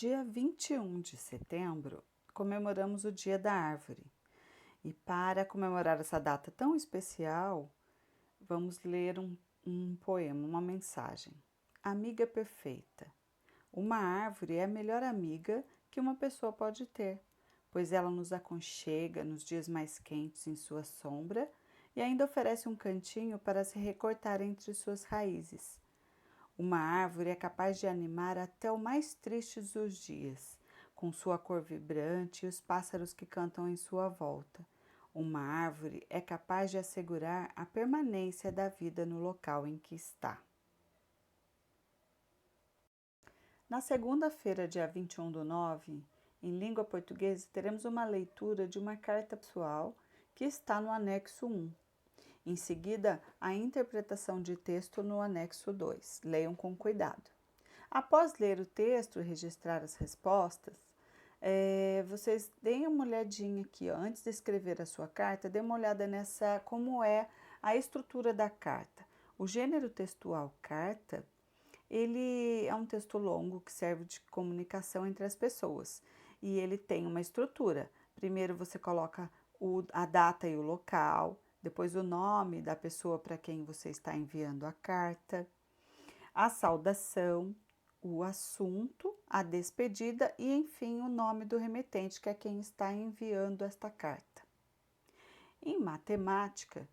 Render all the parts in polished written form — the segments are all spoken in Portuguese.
Dia 21 de setembro, comemoramos o Dia da Árvore. E para comemorar essa data tão especial, vamos ler um poema, uma mensagem. Amiga perfeita. Uma árvore é a melhor amiga que uma pessoa pode ter, pois ela nos aconchega nos dias mais quentes em sua sombra e ainda oferece um cantinho para se recortar entre suas raízes. Uma árvore é capaz de animar até o mais triste dos dias, com sua cor vibrante e os pássaros que cantam em sua volta. Uma árvore é capaz de assegurar a permanência da vida no local em que está. Na segunda-feira, dia 21/9, em língua portuguesa, teremos uma leitura de uma carta pessoal que está no anexo 1. Em seguida, a interpretação de texto no anexo 2. Leiam com cuidado. Após ler o texto e registrar as respostas, vocês deem uma olhadinha aqui, ó. Antes de escrever a sua carta, dê uma olhada nessa, como é a estrutura da carta. O gênero textual carta, ele é um texto longo que serve de comunicação entre as pessoas. E ele tem uma estrutura. Primeiro você coloca a data e o local, depois o nome da pessoa para quem você está enviando a carta, a saudação, o assunto, a despedida e, enfim, o nome do remetente, que é quem está enviando esta carta. Em matemática,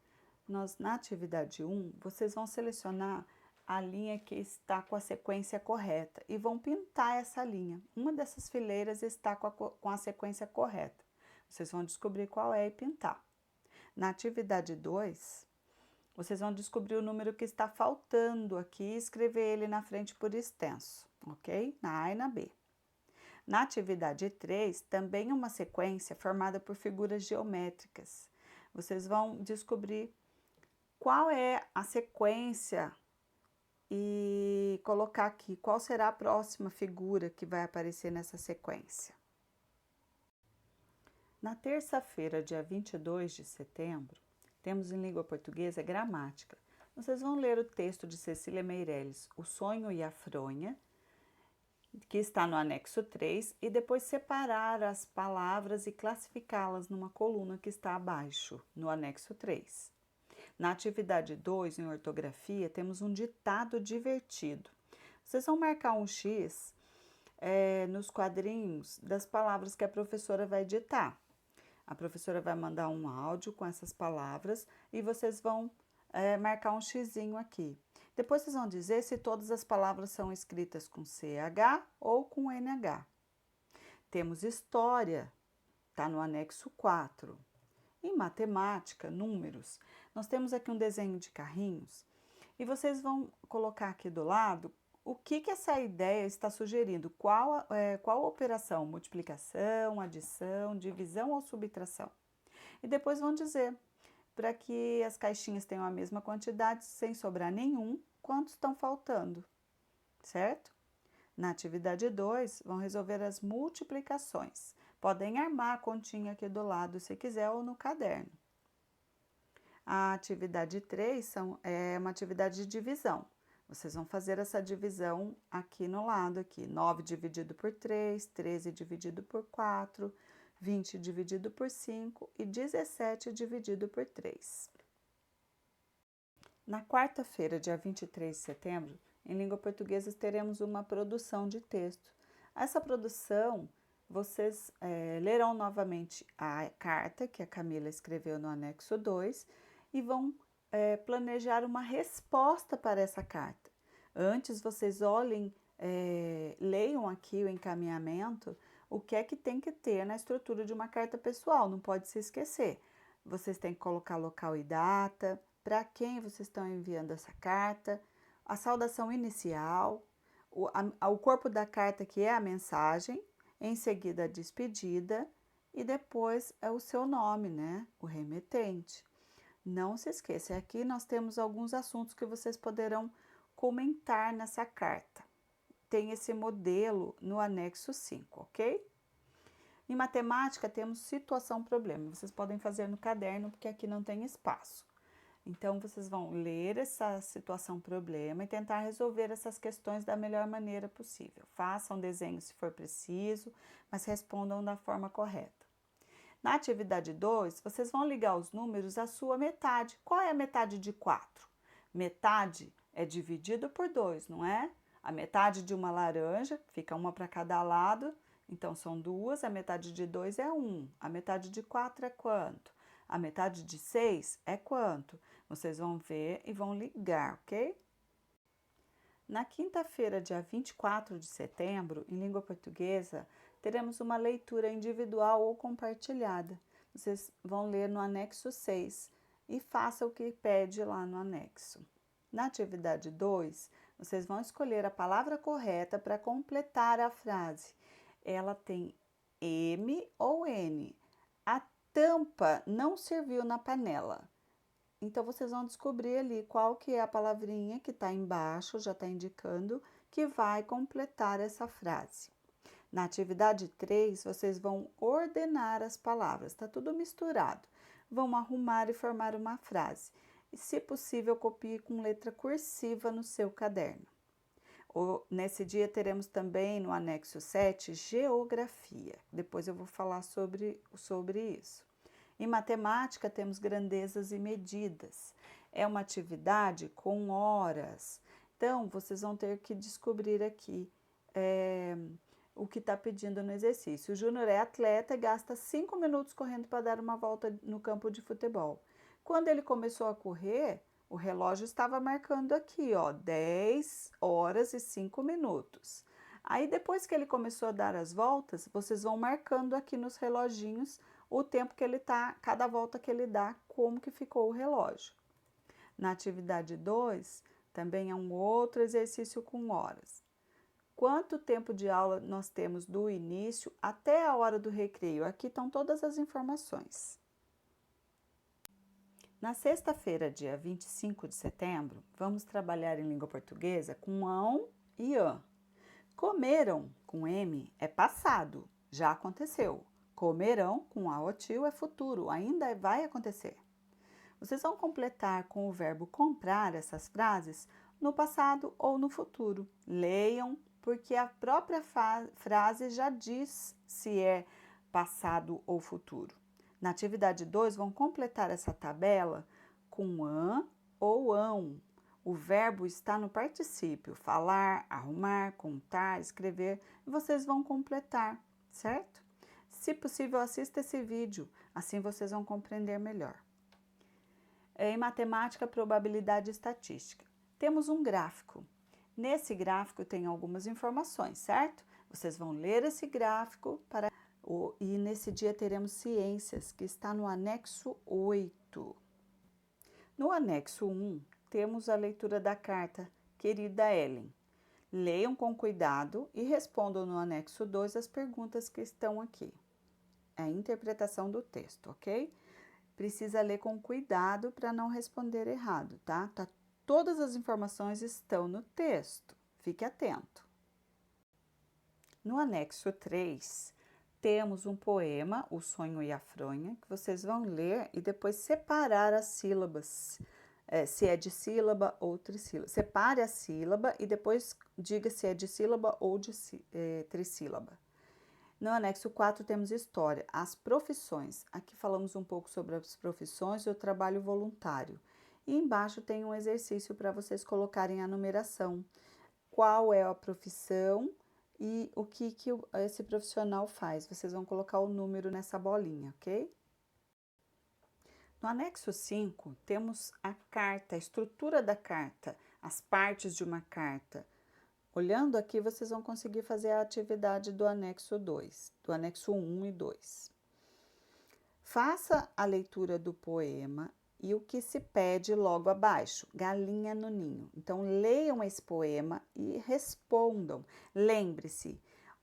na atividade 1, vocês vão selecionar a linha que está com a sequência correta e vão pintar essa linha. Uma dessas fileiras está com a sequência correta. Vocês vão descobrir qual é e pintar. Na atividade 2, vocês vão descobrir o número que está faltando aqui e escrever ele na frente por extenso, ok? Na A e na B. Na atividade 3, também uma sequência formada por figuras geométricas. Vocês vão descobrir qual é a sequência e colocar aqui qual será a próxima figura que vai aparecer nessa sequência. Na terça-feira, dia 22 de setembro, temos em língua portuguesa gramática. Vocês vão ler o texto de Cecília Meirelles, O Sonho e a Fronha, que está no anexo 3, e depois separar as palavras e classificá-las numa coluna que está abaixo, no anexo 3. Na atividade 2, em ortografia, temos um ditado divertido. Vocês vão marcar um X nos quadrinhos das palavras que a professora vai ditar. A professora vai mandar um áudio com essas palavras e vocês vão marcar um xizinho aqui. Depois vocês vão dizer se todas as palavras são escritas com CH ou com NH. Temos história, está no anexo 4. Em matemática, números, nós temos aqui um desenho de carrinhos e vocês vão colocar aqui do lado o que essa ideia está sugerindo, qual operação, multiplicação, adição, divisão ou subtração. E depois vão dizer, para que as caixinhas tenham a mesma quantidade, sem sobrar nenhum, quantos estão faltando, certo? Na atividade 2, vão resolver as multiplicações. Podem armar a continha aqui do lado, se quiser, ou no caderno. A atividade 3 é uma atividade de divisão. Vocês vão fazer essa divisão aqui no lado, aqui. 9 dividido por 3, 13 dividido por 4, 20 dividido por 5 e 17 dividido por 3. Na quarta-feira, dia 23 de setembro, em língua portuguesa, teremos uma produção de texto. Essa produção, vocês lerão novamente a carta que a Camila escreveu no anexo 2 e vão planejar uma resposta para essa carta. Antes, vocês olhem, leiam aqui o encaminhamento, o que é que tem que ter na estrutura de uma carta pessoal, não pode se esquecer. Vocês têm que colocar local e data, para quem vocês estão enviando essa carta, a saudação inicial, o corpo da carta que é a mensagem, em seguida a despedida e depois é o seu nome, né? O remetente. Não se esqueça, aqui nós temos alguns assuntos que vocês poderão comentar nessa carta. Tem esse modelo no anexo 5, ok? Em matemática temos situação problema. Vocês podem fazer no caderno porque aqui não tem espaço. Então, vocês vão ler essa situação problema e tentar resolver essas questões da melhor maneira possível. Façam desenho se for preciso, mas respondam da forma correta. Na atividade 2, vocês vão ligar os números à sua metade. Qual é a metade de 4? Metade é dividido por 2, não é? A metade de uma laranja, fica uma para cada lado, então são 2, a metade de 2 é 1. A metade de 4 é quanto? A metade de 6 é quanto? Vocês vão ver e vão ligar, ok? Na quinta-feira, dia 24 de setembro, em língua portuguesa, teremos uma leitura individual ou compartilhada. Vocês vão ler no anexo 6 e faça o que pede lá no anexo. Na atividade 2, vocês vão escolher a palavra correta para completar a frase. Ela tem M ou N. A tampa não serviu na panela. Então, vocês vão descobrir ali qual que é a palavrinha que está embaixo, já está indicando, que vai completar essa frase. Na atividade 3, vocês vão ordenar as palavras, está tudo misturado. Vão arrumar e formar uma frase. E, se possível, copie com letra cursiva no seu caderno. Nesse dia teremos também no anexo 7, geografia. Depois eu vou falar sobre isso. Em matemática, temos grandezas e medidas. É uma atividade com horas. Então, vocês vão ter que descobrir aqui o que está pedindo no exercício. O Júnior é atleta e gasta 5 minutos correndo para dar uma volta no campo de futebol. Quando ele começou a correr, o relógio estava marcando aqui, ó, 10 horas e 5 minutos. Aí, depois que ele começou a dar as voltas, vocês vão marcando aqui nos reloginhos o tempo que ele tá, cada volta que ele dá, como que ficou o relógio. Na atividade 2, também é um outro exercício com horas. Quanto tempo de aula nós temos do início até a hora do recreio? Aqui estão todas as informações. Na sexta-feira, dia 25 de setembro, vamos trabalhar em língua portuguesa com ão e ã. Comeram, com M, é passado, já aconteceu. Comerão, com a ou tio, é futuro, ainda vai acontecer. Vocês vão completar com o verbo comprar essas frases no passado ou no futuro. Leiam, porque a própria frase já diz se é passado ou futuro. Na atividade 2, vão completar essa tabela com ã ou ão. O verbo está no particípio, falar, arrumar, contar, escrever, e vocês vão completar, certo? Se possível, assista esse vídeo, assim vocês vão compreender melhor. Em matemática, probabilidade e estatística. Temos um gráfico. Nesse gráfico tem algumas informações, certo? Vocês vão ler esse gráfico e nesse dia teremos ciências, que está no anexo 8. No anexo 1, temos a leitura da carta Querida Ellen. Leiam com cuidado e respondam no anexo 2 as perguntas que estão aqui. É a interpretação do texto, ok? Precisa ler com cuidado para não responder errado, tá? Todas as informações estão no texto. Fique atento. No anexo 3, temos um poema, O Sonho e a Fronha, que vocês vão ler e depois separar as sílabas, se é de sílaba ou trissílaba. Separe a sílaba e depois diga se é de sílaba ou de trissílaba. No anexo 4 temos história, as profissões. Aqui falamos um pouco sobre as profissões e o trabalho voluntário. E embaixo tem um exercício para vocês colocarem a numeração. Qual é a profissão e o que esse profissional faz. Vocês vão colocar o número nessa bolinha, ok? No anexo 5, temos a carta, a estrutura da carta, as partes de uma carta. Olhando aqui, vocês vão conseguir fazer a atividade do anexo 2, do anexo 1 e 2. Faça a leitura do poema e o que se pede logo abaixo, galinha no ninho. Então, leiam esse poema e respondam. Lembre-se,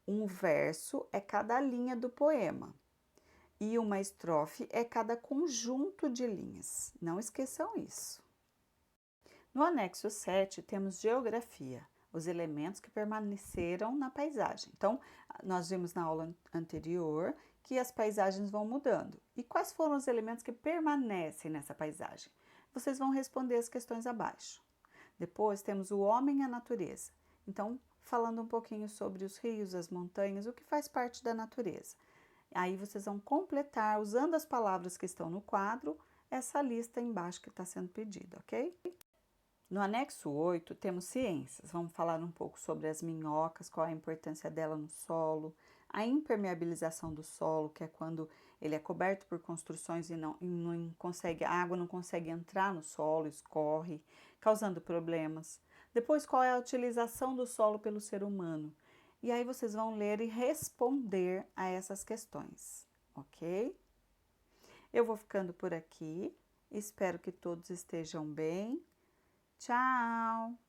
um verso é cada linha do poema e uma estrofe é cada conjunto de linhas. Não esqueçam isso. No anexo 7, temos geografia, os elementos que permaneceram na paisagem. Então, nós vimos na aula anterior que as paisagens vão mudando. E quais foram os elementos que permanecem nessa paisagem? Vocês vão responder as questões abaixo. Depois temos o homem e a natureza. Então, falando um pouquinho sobre os rios, as montanhas, o que faz parte da natureza. Aí vocês vão completar, usando as palavras que estão no quadro, essa lista embaixo que está sendo pedida, ok? No anexo 8, temos ciências. Vamos falar um pouco sobre as minhocas, qual a importância dela no solo, a impermeabilização do solo, que é quando ele é coberto por construções e não consegue, a água não consegue entrar no solo, escorre, causando problemas. Depois, qual é a utilização do solo pelo ser humano? E aí vocês vão ler e responder a essas questões, ok? Eu vou ficando por aqui, espero que todos estejam bem. Tchau!